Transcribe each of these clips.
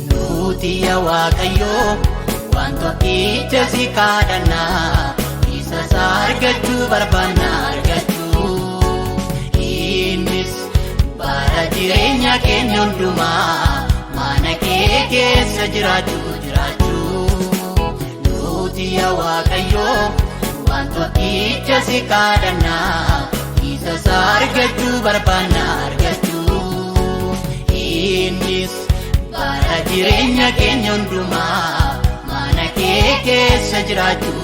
Nuti Waaqayyo wanto ija si kadhanna isa argachuu barbaanna argachuu innis bara jireenya keenya hundumaa mana kee keessa jiraachuu Nuti Waaqayyo wanto ija si kadhanna isa argachuu barbaanna argachuu innis bara jireenya keenya hundumaa mana kee keessa jiraachuu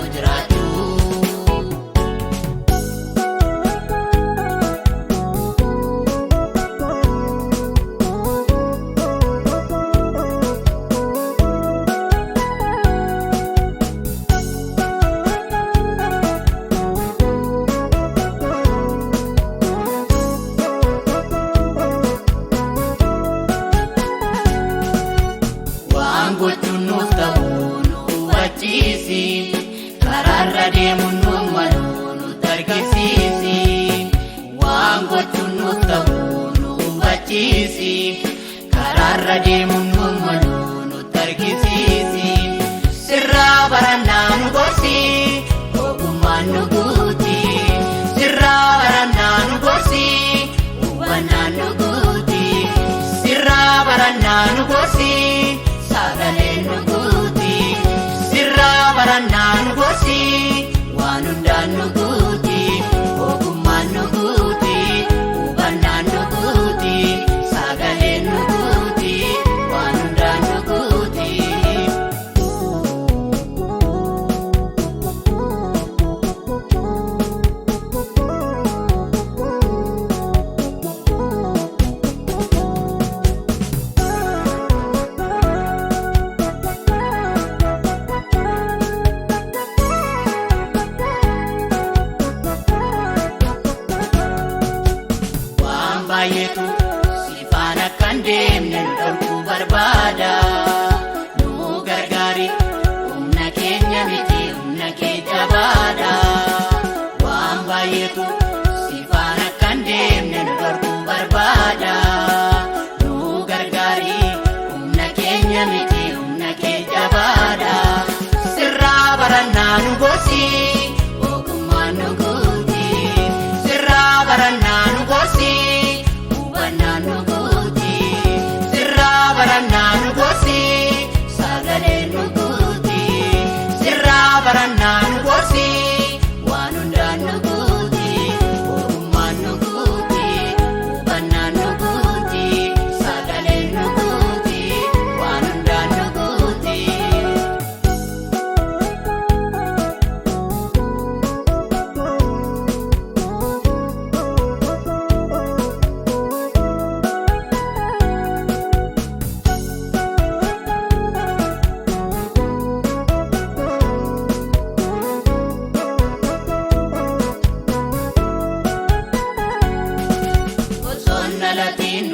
gochuun nuuf ta'uu nu hubachiisi karaarra deemuun nu malu nutti argisiisi waan gochuun nuuf ta'uu nu hubachiisi karaarra deemuun nu malu nutti argisiisi sirraa barannaa nu gorsi ogummaan nu guuti sirraa barannaa nu gorsi hubannaan nu guuti sirraa barannaa nu gorsi sagaleen nu guuti sirraa barannaa nu gorsi waan hundaan nu guuti ogummaan nu guuti hubannaan nu guuti sagaleen nu guuti waan hundaan nu guuti. Baay'eetu si faana kan deemne nu dhorkuu barbaada nu gargaari humna keenya miti humna kee jabaadha waan baay'eetu si faana kan deemne nu dhorkuu barbaada nu gargaari humna keenya miti humna kee jabaadha sirraa barannaa nu gorsi ogummaan nu guuti sirraa barannaa nu gorsi nu guuti sirraa barannaa nu gorsi sagaleen nu guuti sirraa barannaa nu gorsi waan hundaan nu guuti ogummaan nu guuti hubannaan nu guuti sagaleen nu guuti waan hundaan nu guuti. Latiin